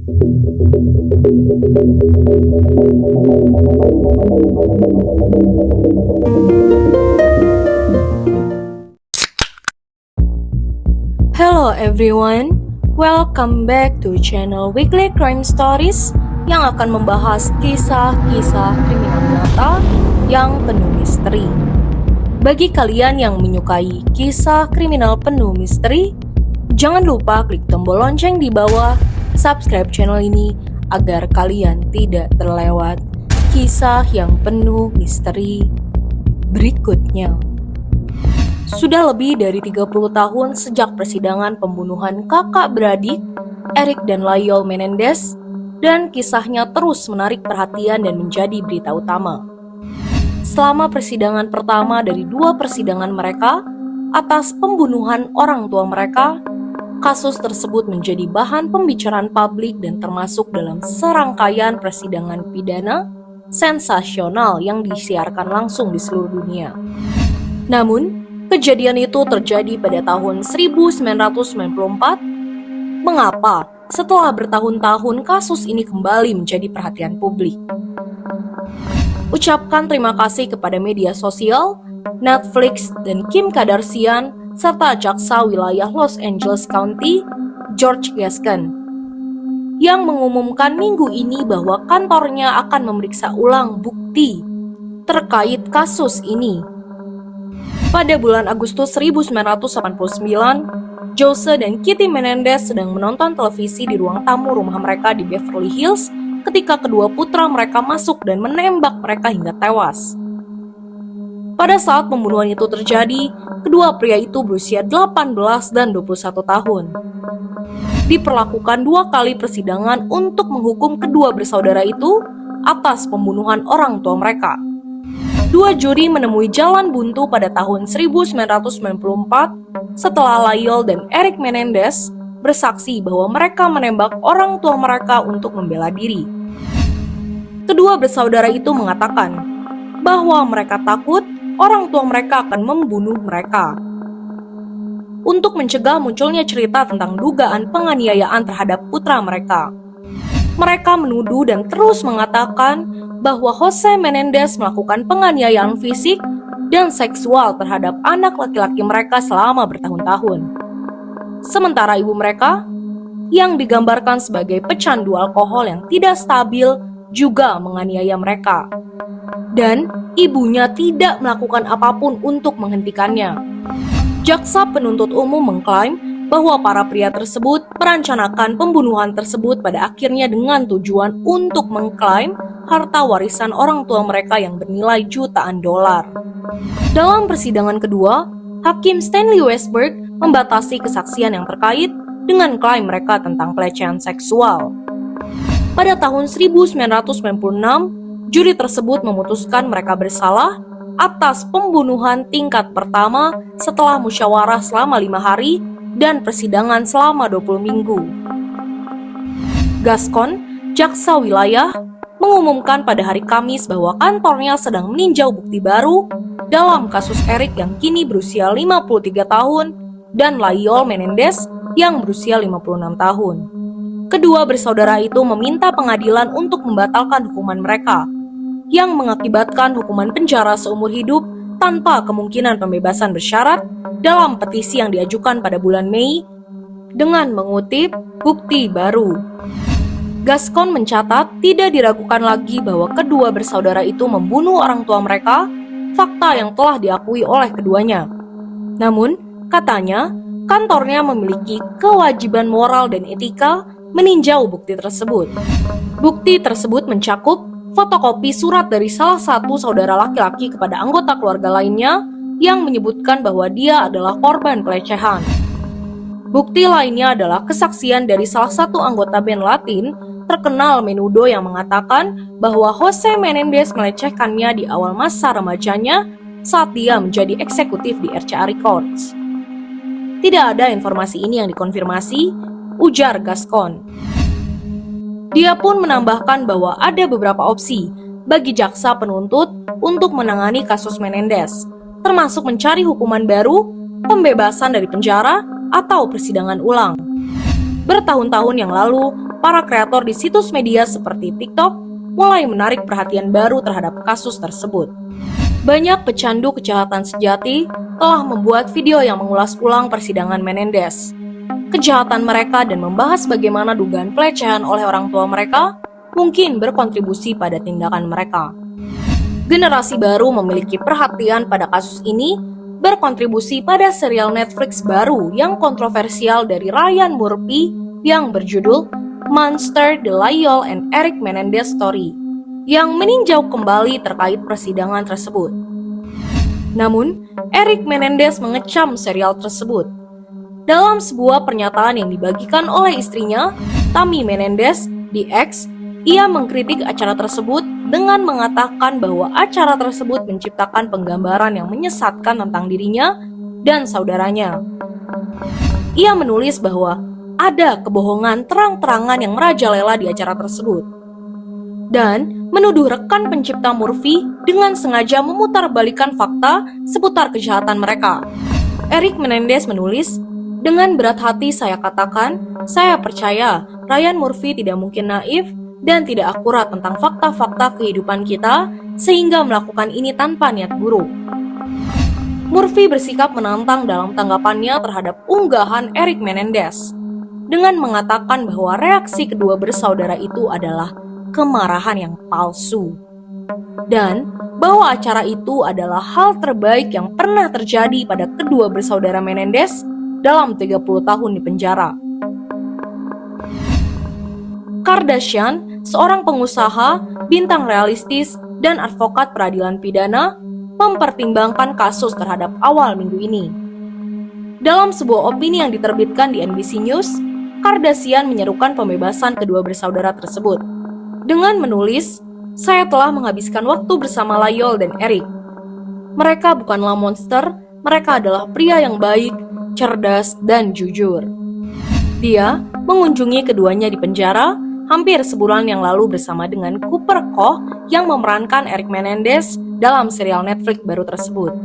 Hello everyone, welcome back to channel Weekly Crime Stories yang akan membahas kisah-kisah kriminal nyata yang penuh misteri. Bagi kalian yang menyukai kisah kriminal penuh misteri, jangan lupa klik tombol lonceng di bawah, subscribe channel ini agar kalian tidak terlewat kisah yang penuh misteri berikutnya. Sudah lebih dari 30 tahun sejak persidangan pembunuhan kakak beradik Eric dan Lyle Menendez, dan kisahnya terus menarik perhatian dan menjadi berita utama. Selama persidangan pertama dari 2 persidangan mereka atas pembunuhan orang tua mereka, kasus tersebut menjadi bahan pembicaraan publik dan termasuk dalam serangkaian persidangan pidana sensasional yang disiarkan langsung di seluruh dunia. Namun, kejadian itu terjadi pada tahun 1994. Mengapa setelah bertahun-tahun kasus ini kembali menjadi perhatian publik? Ucapkan terima kasih kepada media sosial, Netflix, dan Kim Kardashian, serta jaksa wilayah Los Angeles County, George Gascon, yang mengumumkan minggu ini bahwa kantornya akan memeriksa ulang bukti terkait kasus ini. Pada bulan Agustus 1989, Jose dan Kitty Menendez sedang menonton televisi di ruang tamu rumah mereka di Beverly Hills ketika kedua putra mereka masuk dan menembak mereka hingga tewas. Pada saat pembunuhan itu terjadi, kedua pria itu berusia 18 dan 21 tahun. Diperlakukan 2 kali persidangan untuk menghukum kedua bersaudara itu atas pembunuhan orang tua mereka. 2 juri menemui jalan buntu pada tahun 1994 setelah Lyle dan Eric Menendez bersaksi bahwa mereka menembak orang tua mereka untuk membela diri. Kedua bersaudara itu mengatakan bahwa mereka takut orang tua mereka akan membunuh mereka. Untuk mencegah munculnya cerita tentang dugaan penganiayaan terhadap putra mereka, mereka menuduh dan terus mengatakan bahwa Jose Menendez melakukan penganiayaan fisik dan seksual terhadap anak laki-laki mereka selama bertahun-tahun. Sementara ibu mereka, yang digambarkan sebagai pecandu alkohol yang tidak stabil, juga menganiaya mereka. Dan ibunya tidak melakukan apapun untuk menghentikannya. Jaksa penuntut umum mengklaim bahwa para pria tersebut merencanakan pembunuhan tersebut pada akhirnya dengan tujuan untuk mengklaim harta warisan orang tua mereka yang bernilai jutaan dolar. Dalam persidangan kedua, Hakim Stanley Westberg membatasi kesaksian yang terkait dengan klaim mereka tentang pelecehan seksual. Pada tahun 1996, juri tersebut memutuskan mereka bersalah atas pembunuhan tingkat pertama setelah musyawarah selama 5 hari dan persidangan selama 20 minggu. Gascon, jaksa wilayah, mengumumkan pada hari Kamis bahwa kantornya sedang meninjau bukti baru dalam kasus Eric yang kini berusia 53 tahun dan Lyle Menendez yang berusia 56 tahun. Kedua bersaudara itu meminta pengadilan untuk membatalkan hukuman mereka, yang mengakibatkan hukuman penjara seumur hidup tanpa kemungkinan pembebasan bersyarat dalam petisi yang diajukan pada bulan Mei dengan mengutip bukti baru. Gascon mencatat tidak diragukan lagi bahwa kedua bersaudara itu membunuh orang tua mereka, fakta yang telah diakui oleh keduanya. Namun, katanya, kantornya memiliki kewajiban moral dan etika meninjau bukti tersebut. Bukti tersebut mencakup fotokopi surat dari salah satu saudara laki-laki kepada anggota keluarga lainnya yang menyebutkan bahwa dia adalah korban pelecehan. Bukti lainnya adalah kesaksian dari salah satu anggota band Latin terkenal Menudo yang mengatakan bahwa Jose Menendez melecehkannya di awal masa remajanya saat dia menjadi eksekutif di RCA Records. Tidak ada informasi ini yang dikonfirmasi, ujar Gascon. Dia pun menambahkan bahwa ada beberapa opsi bagi jaksa penuntut untuk menangani kasus Menendez, termasuk mencari hukuman baru, pembebasan dari penjara, atau persidangan ulang. Bertahun-tahun yang lalu, para kreator di situs media seperti TikTok mulai menarik perhatian baru terhadap kasus tersebut. Banyak pecandu kejahatan sejati telah membuat video yang mengulas ulang persidangan Menendez, kejahatan mereka, dan membahas bagaimana dugaan pelecehan oleh orang tua mereka mungkin berkontribusi pada tindakan mereka. Generasi baru memiliki perhatian pada kasus ini berkontribusi pada serial Netflix baru yang kontroversial dari Ryan Murphy yang berjudul Monster: The Lyle and Eric Menendez Story, yang meninjau kembali terkait persidangan tersebut. Namun, Eric Menendez mengecam serial tersebut. Dalam sebuah pernyataan yang dibagikan oleh istrinya, Tammy Menendez, di X, ia mengkritik acara tersebut dengan mengatakan bahwa acara tersebut menciptakan penggambaran yang menyesatkan tentang dirinya dan saudaranya. Ia menulis bahwa ada kebohongan terang-terangan yang merajalela di acara tersebut, dan menuduh rekan pencipta Murphy dengan sengaja memutarbalikkan fakta seputar kejahatan mereka. Eric Menendez menulis, "Dengan berat hati saya katakan, saya percaya Ryan Murphy tidak mungkin naif dan tidak akurat tentang fakta-fakta kehidupan kita sehingga melakukan ini tanpa niat buruk." Murphy bersikap menantang dalam tanggapannya terhadap unggahan Eric Menendez dengan mengatakan bahwa reaksi kedua bersaudara itu adalah kemarahan yang palsu, dan bahwa acara itu adalah hal terbaik yang pernah terjadi pada kedua bersaudara Menendez dalam 30 tahun di penjara. Kardashian, seorang pengusaha, bintang realistis, dan advokat peradilan pidana, mempertimbangkan kasus terhadap awal minggu ini. Dalam sebuah opini yang diterbitkan di NBC News, Kardashian menyerukan pembebasan kedua bersaudara tersebut dengan menulis, "Saya telah menghabiskan waktu bersama Lyle dan Eric. Mereka bukanlah monster, mereka adalah pria yang baik, cerdas, dan jujur." Dia mengunjungi keduanya di penjara hampir sebulan yang lalu bersama dengan Cooper Koch yang memerankan Eric Menendez dalam serial Netflix baru tersebut.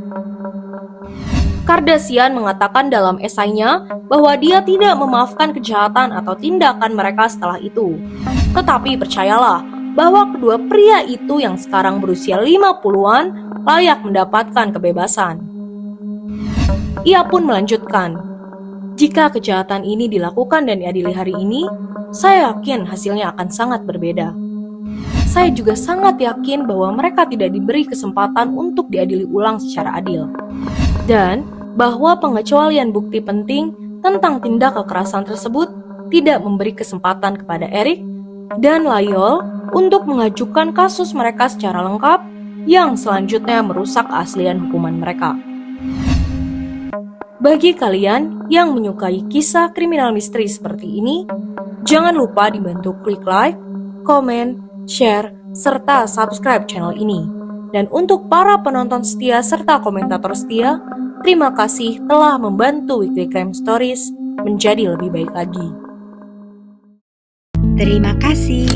Kardashian mengatakan dalam esainya bahwa dia tidak memaafkan kejahatan atau tindakan mereka setelah itu. Tetapi percayalah bahwa kedua pria itu yang sekarang berusia 50-an layak mendapatkan kebebasan. Ia pun melanjutkan, "Jika kejahatan ini dilakukan dan diadili hari ini, saya yakin hasilnya akan sangat berbeda. Saya juga sangat yakin bahwa mereka tidak diberi kesempatan untuk diadili ulang secara adil. Dan bahwa pengecualian bukti penting tentang tindak kekerasan tersebut tidak memberi kesempatan kepada Eric dan Lyle untuk mengajukan kasus mereka secara lengkap yang selanjutnya merusak keaslian hukuman mereka." Bagi kalian yang menyukai kisah kriminal misteri seperti ini, jangan lupa dibantu klik like, komen, share, serta subscribe channel ini. Dan untuk para penonton setia serta komentator setia, terima kasih telah membantu Weekly Crime Stories menjadi lebih baik lagi. Terima kasih.